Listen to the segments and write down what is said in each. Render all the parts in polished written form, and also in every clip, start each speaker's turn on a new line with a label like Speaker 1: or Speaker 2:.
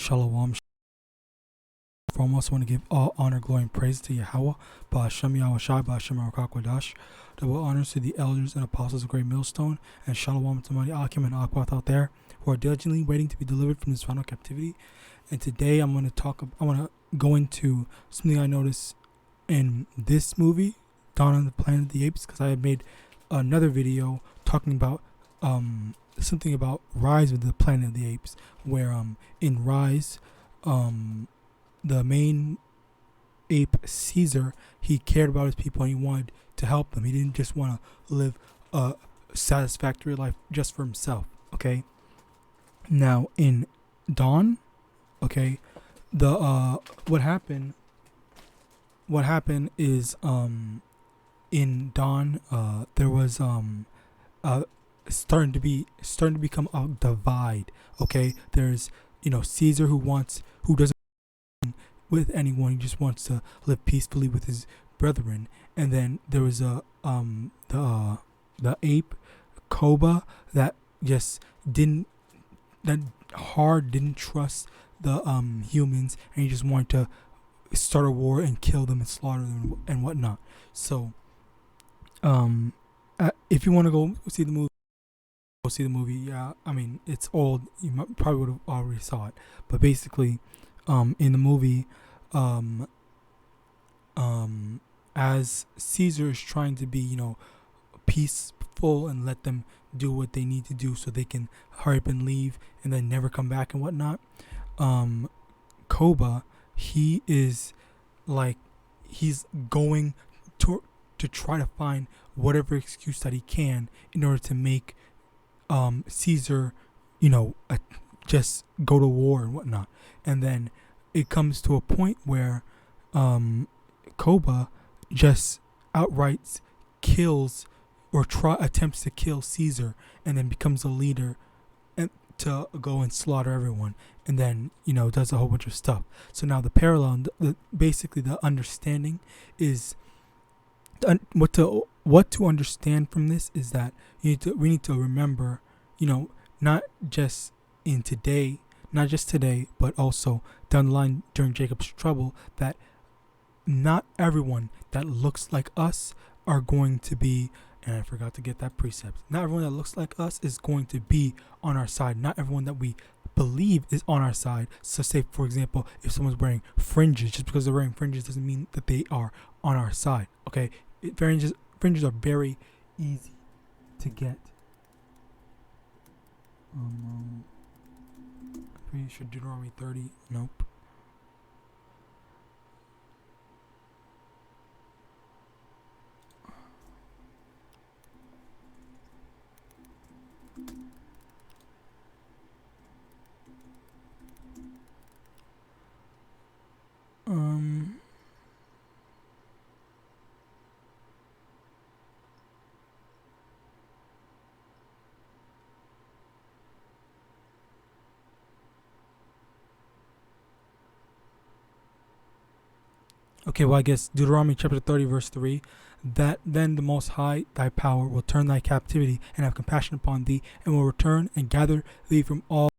Speaker 1: Shalom. Foremost, I want to give all honor, glory, and praise to Yahawah, Ba'ashem YAHAWASHI, Ba'ashem YAHAWADAH. Double honors to the elders and apostles of Great Millstone, and Shalom to my Akim and Akwath out there who are diligently waiting to be delivered from this final captivity. And today I want to go into something I noticed in this movie, Dawn of the Planet of the Apes, because I had made another video talking about something about Rise of the Planet of the Apes, where in Rise, the main ape Caesar, he cared about his people and he wanted to help them. He didn't just want to live a satisfactory life just for himself. Okay. Now in Dawn, okay, the what happened is in Dawn there was starting to become a divide. Okay, there's Caesar who doesn't with anyone. He just wants to live peacefully with his brethren. And then there was the ape Koba that just didn't trust the humans, and he just wanted to start a war and kill them and slaughter them and whatnot. So if you want to go see the movie, go see the movie. Yeah, I mean, it's old, you probably would have already saw it, but basically in the movie, as Caesar is trying to be, peaceful and let them do what they need to do so they can hurry up and leave and then never come back and whatnot, Koba, he is like, he's going to try to find whatever excuse that he can in order to make Caesar, just go to war and whatnot. And then it comes to a point where Koba just outright kills or attempts to kill Caesar, and then becomes a leader and to go and slaughter everyone, and then does a whole bunch of stuff. So now the parallel, basically the understanding is what to understand from this is that we need to remember, not just today, but also down the line during Jacob's trouble, that not everyone that looks like us are going to be, and I forgot to get that precept, not everyone that looks like us is going to be on our side. Not everyone that we believe is on our side. So say, for example, if someone's wearing fringes, just because they're wearing fringes doesn't mean that they are on our side. Okay, fringes are very easy to get. Pretty sure Deuteronomy 30. Nope. Okay, well, I guess Deuteronomy chapter 30, verse 3, that then the Most High, thy power, will turn thy captivity and have compassion upon thee, and will return and gather thee from all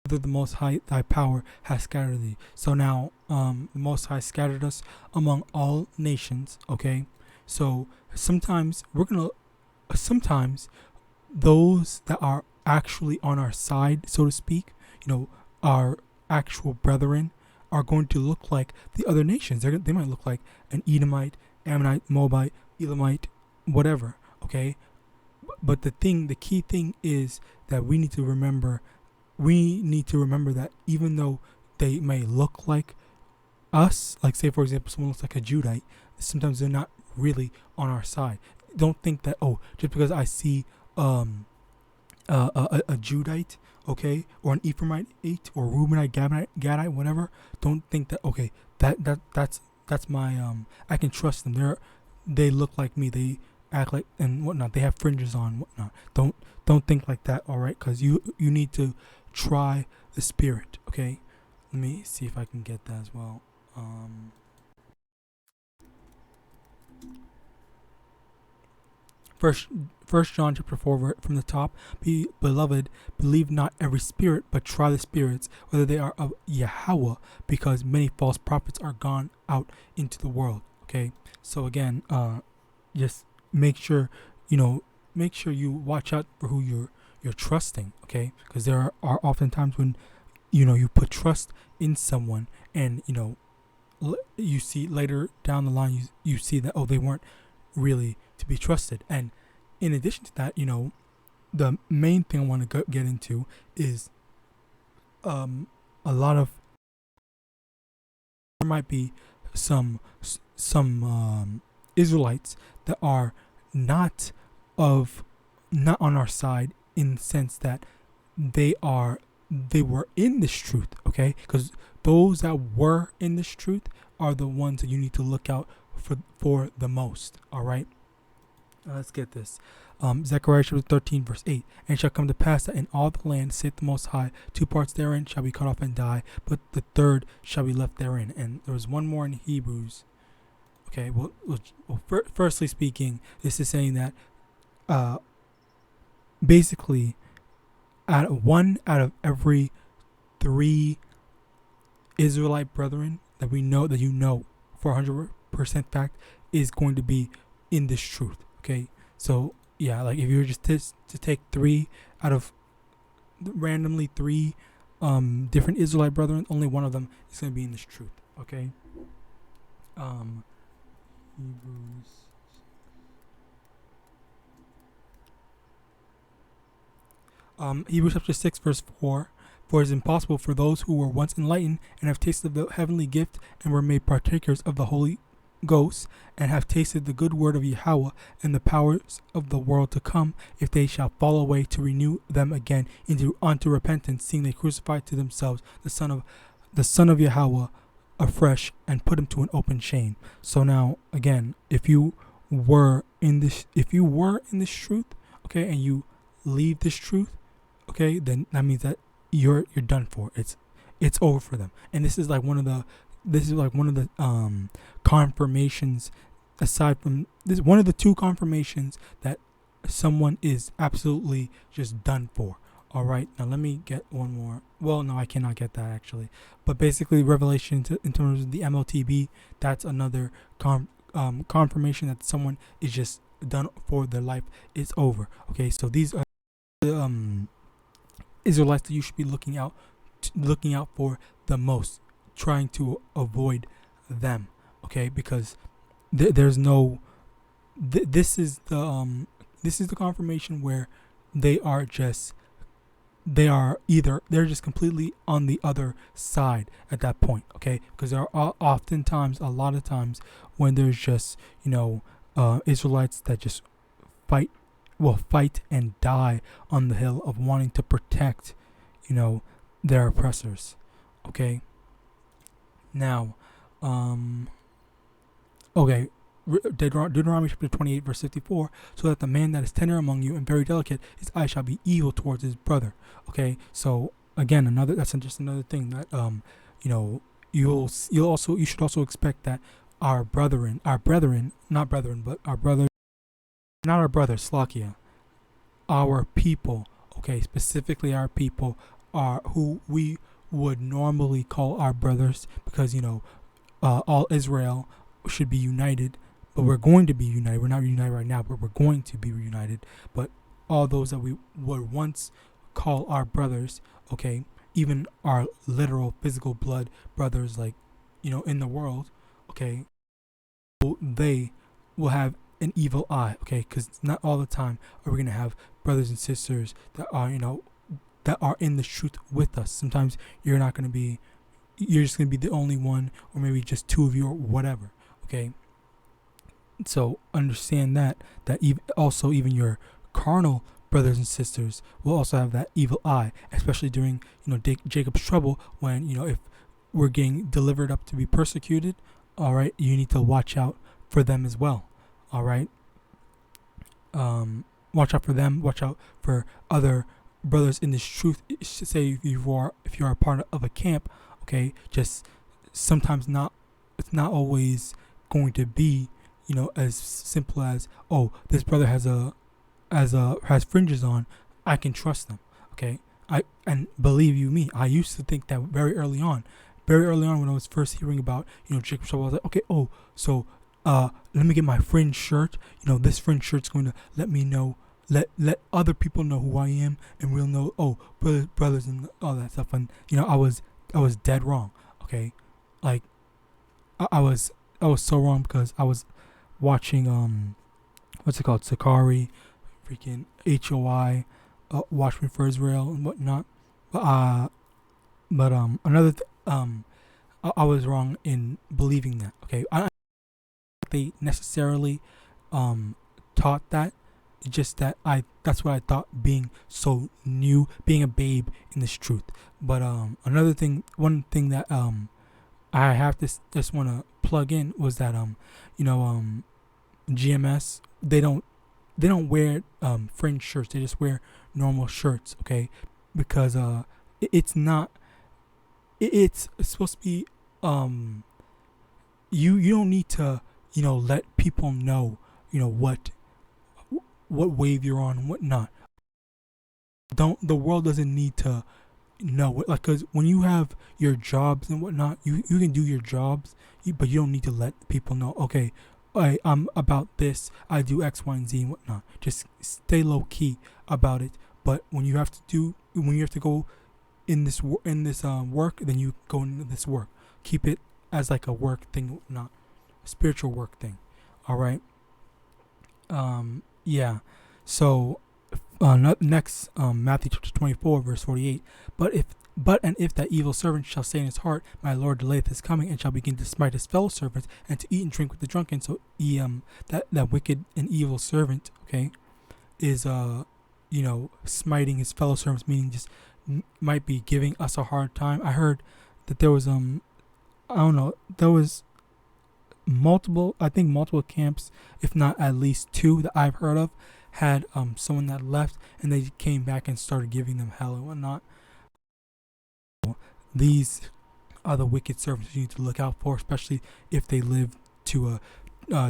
Speaker 1: the Most High, thy power, has scattered thee. So now, the Most High scattered us among all nations, okay? So sometimes those that are actually on our side, so to speak, our actual brethren, are going to look like the other nations. They might look like an Edomite, Ammonite, Moabite, Elamite, whatever, okay? But the key thing is that we need to remember that even though they may look like us, like say for example someone looks like a Judite, sometimes they're not really on our side. Don't think that, just because I see a Judite, okay, or an Ephraimite or Reubenite, Gadite, whatever, don't think that, okay, that's my I can trust them. They look like me, they act like and whatnot, they have fringes on, whatnot. Don't think like that, all right? Because you need to try the spirit, okay? Let me see if I can get that as well. First John chapter 4 from the top. Beloved, believe not every spirit, but try the spirits whether they are of Yahawah, because many false prophets are gone out into the world. Okay, so again, just make sure you watch out for who you're trusting. Okay, because there are often times when you put trust in someone, and you see later down the line you see that they weren't really to be trusted. And in addition to that, the main thing I want to get into is a lot of there might be some Israelites that are not on our side, in the sense that they were in this truth. Okay, because those that were in this truth are the ones that you need to look out for the most. All right, let's get this. Zechariah chapter 13 verse 8. And it shall come to pass that in all the land, saith the Most High, 2 parts therein shall be cut off and die, but the third shall be left therein. And there was one more in Hebrews. Okay, well firstly speaking, this is saying that basically one out of every 3 Israelite brethren that you know for 100% fact is going to be in this truth. Okay, so yeah, like if you were just to take 3 out of randomly 3 different Israelite brethren, only one of them is going to be in this truth. Okay, Hebrews chapter 6 verse 4. For it is impossible for those who were once enlightened and have tasted of the heavenly gift and were made partakers of the Holy Ghost, and have tasted the good word of Yahawah and the powers of the world to come, if they shall fall away, to renew them again unto repentance, seeing they crucified to themselves the Son of Yahawah afresh, and put him to an open shame. So now again, if you were in this truth, okay, and you leave this truth, okay, then that means that you're done for. It's over for them. And this is like one of the confirmations, aside from this, one of the 2 confirmations that someone is absolutely just done for. All right, now let me get one more. Well, no, I cannot get that actually. But basically, Revelation in terms of the MLTB, that's another confirmation that someone is just done for. Their life is over. Okay, so these are the Israelites that you should be looking out for the most, trying to avoid them. Okay, because there's no. This is the confirmation where they're just completely on the other side at that point. Okay, because there are a lot of times when there's just Israelites that just fight and die on the hill of wanting to protect their oppressors. Okay, now Deuteronomy chapter 28 verse 54, so that the man that is tender among you and very delicate, his eye shall be evil towards his brother. Okay, so again, that's just another thing that you should also expect that our brothers, Slakia, our people, okay, specifically our people, are who we would normally call our brothers, because all Israel should be united, but we're going to be united. We're not united right now, but we're going to be reunited. But all those that we would once call our brothers, okay, even our literal physical blood brothers, like in the world, okay, they will have an evil eye, okay, because not all the time are we gonna have brothers and sisters that are that are in the truth with us. Sometimes you're just gonna be the only one, or maybe just 2 of you, or whatever. Okay, so understand that even your carnal brothers and sisters will also have that evil eye, especially during Jacob's trouble, when if we're getting delivered up to be persecuted. All right, you need to watch out for them as well. All right, watch out for them. Watch out for other brothers in this truth. Say if you're a part of a camp, okay, just sometimes it's not always going to be as simple as, oh, this brother has a has fringes on, I can trust them. Okay, and believe you me, I used to think that very early on when I was first hearing about Jacob's trouble. I was like, okay, so let me get my fringe shirt. This fringe shirt's going to let me know, let other people know who I am, and we'll know, brothers and all that stuff. And I was dead wrong. Okay, like I was so wrong, because I was watching what's it called, Sakari, freaking HOI, Watchmen for Israel and whatnot. But I was wrong in believing that. Okay, I don't think they necessarily taught that. It's just that that's what I thought, being so new, being a babe in this truth. But one thing that I have to just want to plug in was that GMS, they don't wear fringe shirts. They just wear normal shirts. Okay, because it's not. It's supposed to be you don't need to let people know what wave you're on and what not. The world doesn't need to know, like, because when you have your jobs and whatnot, you can do your jobs, but you don't need to let people know, okay, I'm about this, I do X, Y, and Z and whatnot. Just stay low key about it. But when you have to go in this work, then you go into this work. Keep it as like a work thing, not a spiritual work thing. All right. Yeah. So next, Matthew chapter 24 verse 48. But if that evil servant shall say in his heart, my Lord delayeth his coming, and shall begin to smite his fellow servants, and to eat and drink with the drunken. So that wicked and evil servant, okay, is smiting his fellow servants, meaning just might be giving us a hard time. I heard that there was there was multiple camps, if not at least two that I've heard of, had someone that left and they came back and started giving them hell and whatnot. These are the wicked servants you need to look out for, especially if they live to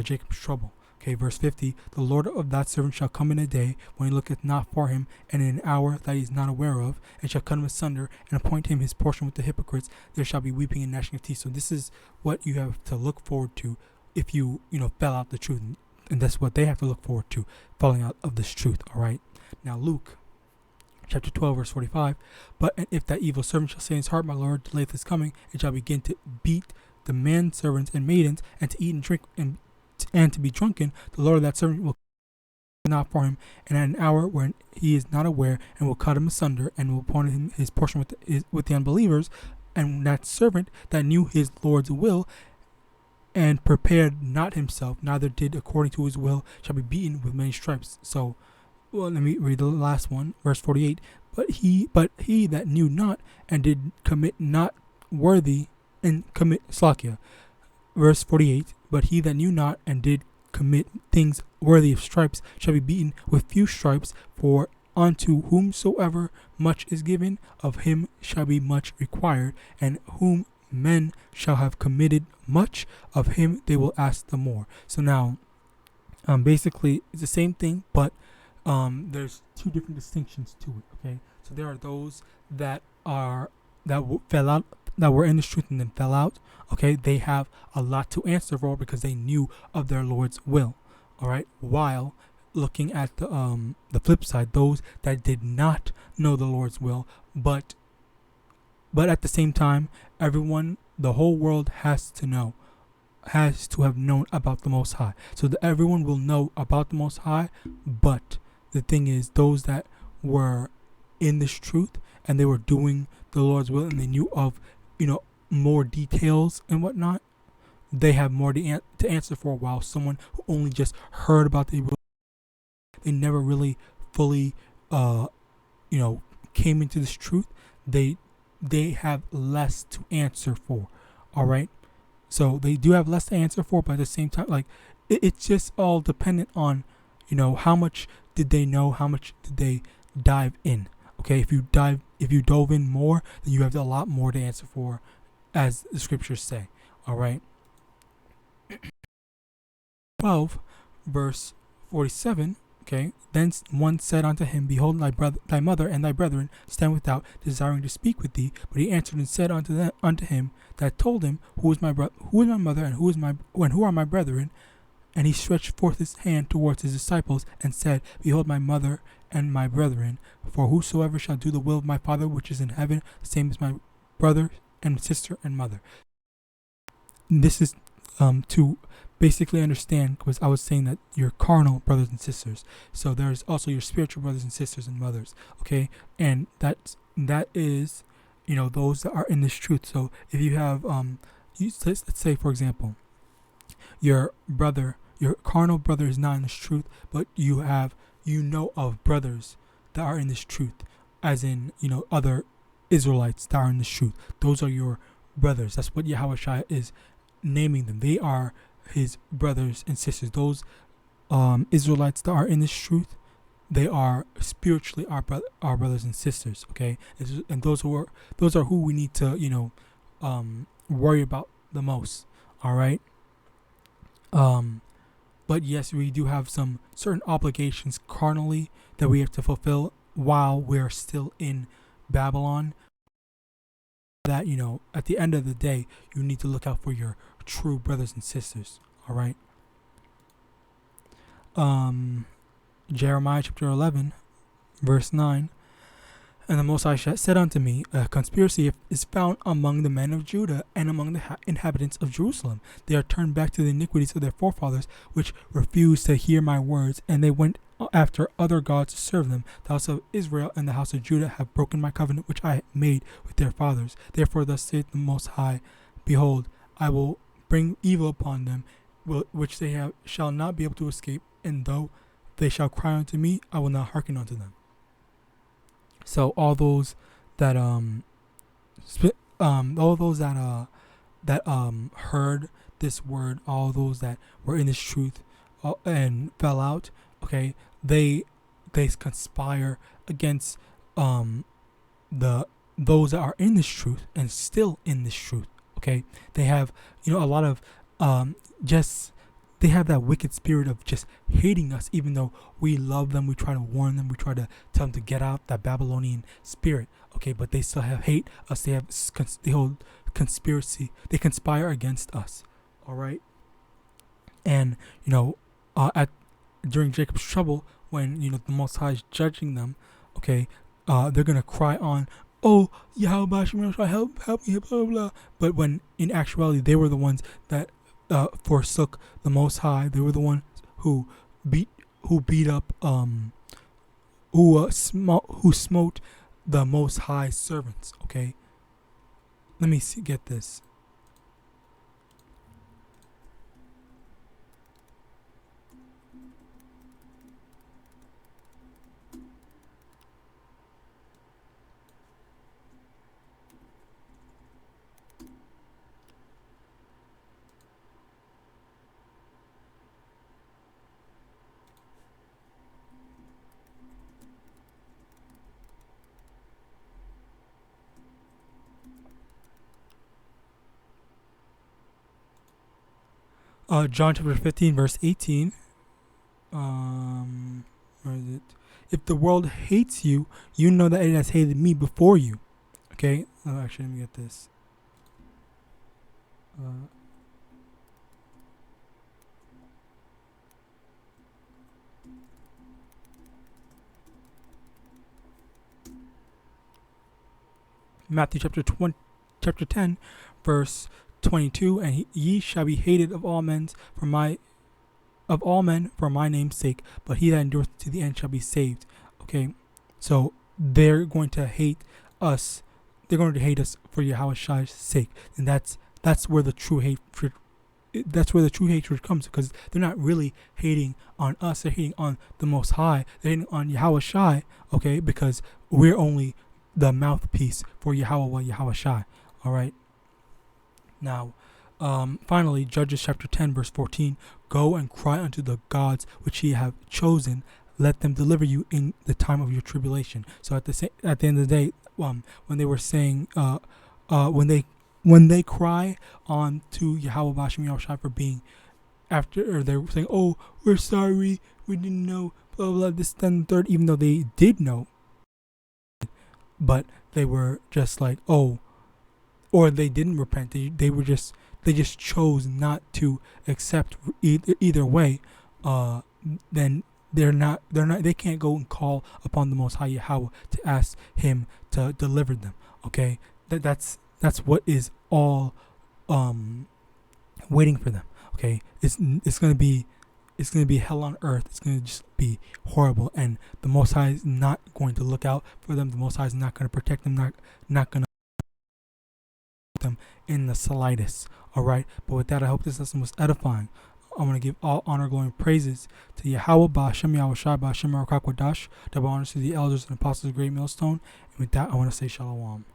Speaker 1: Jacob's trouble. Okay, verse 50, the Lord of that servant shall come in a day when he looketh not for him, and in an hour that he is not aware of, and shall cut him asunder, and appoint him his portion with the hypocrites. There shall be weeping and gnashing of teeth. So this is what you have to look forward to if you fell out the truth, and that's what they have to look forward to, falling out of this truth. All right. Now Luke chapter 12 verse 45, but if that evil servant shall say in his heart, my Lord delayeth his coming, and shall begin to beat the manservants and maidens, and to eat and drink and to be drunken, the Lord of that servant will not for him, and at an hour when he is not aware, and will cut him asunder, and will appoint him his portion with the unbelievers. And that servant that knew his Lord's will, and prepared not himself, neither did according to his will, shall be beaten with many stripes. So, let me read the last one, verse 48. But he that knew not, and did commit not worthy, and commit slakia. Verse 48, but he that knew not and did commit things worthy of stripes shall be beaten with few stripes, for unto whomsoever much is given, of him shall be much required, and whom men shall have committed much, of him they will ask the more. So now, basically, it's the same thing, but there's two different distinctions to it, okay? So there are those that fell out, that were in the truth and then fell out, okay? They have a lot to answer for because they knew of their Lord's will, all right? While looking at the flip side, those that did not know the Lord's will, but at the same time, everyone, the whole world has to have known about the Most High. So that everyone will know about the Most High, but the thing is, those that were in this truth and they were doing the Lord's will and they knew of more details and whatnot, they have more to answer for, while someone who only just heard about the will, they never really fully came into this truth, they have less to answer for. All right, so they do have less to answer for, but at the same time, like, it's just all dependent on how much did they know, how much did they dive in. Okay, if you dove in more, then you have a lot more to answer for, as the scriptures say. All right. 12 verse 47, Okay. Then one said unto him, Behold, thy mother and thy brethren stand without, desiring to speak with thee. But he answered and said unto him that told him, Who is my mother, and who are my brethren? And he stretched forth his hand towards his disciples, and said, Behold, my mother and my brethren. For whosoever shall do the will of my Father which is in heaven, the same is my brother and sister and mother. This is to basically understand, because I was saying that your carnal brothers and sisters. So there's also your spiritual brothers and sisters and mothers. Okay, and that is, those that are in this truth. So if you have let's say, for example, your carnal brother is not in this truth, but you have of brothers that are in this truth, as in other Israelites that are in this truth. Those are your brothers. That's what YAHAWASHI is naming them. They are his brothers and sisters. Those Israelites that are in this truth, they are spiritually our brothers and sisters. Okay, and those are who we need to worry about the most. All right. But yes, we do have some certain obligations carnally that we have to fulfill while we're still in Babylon. That at the end of the day, you need to look out for your true brothers and sisters. All right. Jeremiah chapter 11, verse 9. And the Most High said unto me, A conspiracy is found among the men of Judah and among the inhabitants of Jerusalem. They are turned back to the iniquities of their forefathers, which refused to hear my words, and they went after other gods to serve them. The house of Israel and the house of Judah have broken my covenant which I made with their fathers. Therefore thus saith the Most High, Behold, I will bring evil upon them, which they shall not be able to escape, and though they shall cry unto me, I will not hearken unto them. So all those that heard this word, all those that were in this truth and fell out, okay, they conspire against those that are in this truth and still in this truth. Okay, they have a lot of they have that wicked spirit of just hating us, even though we love them. We try to warn them. We try to tell them to get out that Babylonian spirit. Okay, but they still have hate us. They hold conspiracy. They conspire against us. All right. And during Jacob's trouble, when the Most High is judging them, okay, they're gonna cry on, "Oh, Yahawashi, help me, blah blah blah." But when in actuality they were the ones that forsook the Most High. They were the ones who beat up who smote the Most High servants. Okay, let me get this. John chapter 15, verse 18. Where is it? If the world hates you, you know that it has hated me before you. Okay? Actually, let me get this. Matthew chapter 10, verse 22, and ye shall be hated of all men for my name's sake, but he that endureth to the end shall be saved. Okay, so they're going to hate us. They're going to hate us for Yahawah's sake, and that's where the true hatred. That's where the true hatred comes, because they're not really hating on us. They're hating on the Most High. They're hating on Yahawashi. Okay, because we're only the mouthpiece for Yahawashi. All right. Now, finally, Judges chapter 10, verse 14, Go and cry unto the gods which ye have chosen, let them deliver you in the time of your tribulation. So at the end of the day, when they were saying, when they cry on to Yahawashi for being, after, or they were saying, "Oh, we're sorry, we didn't know, blah blah, this then the third, even though they did know, but they were just like, oh, or they didn't repent. They just chose not to accept either way. Then they can't go and call upon the Most High Yahweh to ask Him to deliver them. Okay, that's what is all waiting for them. Okay, it's gonna be hell on earth. It's gonna just be horrible, and the Most High is not going to look out for them. The Most High is not going to protect them. Not going to them in the slightest. All right. But with that, I hope this lesson was edifying. I want to give all honor, glory, and praises to Yahawah, Ba'ashem, YAHAWASHI, Ba'ashem, double honors to the elders and apostles of Great Millstone. And with that, I want to say Shalom.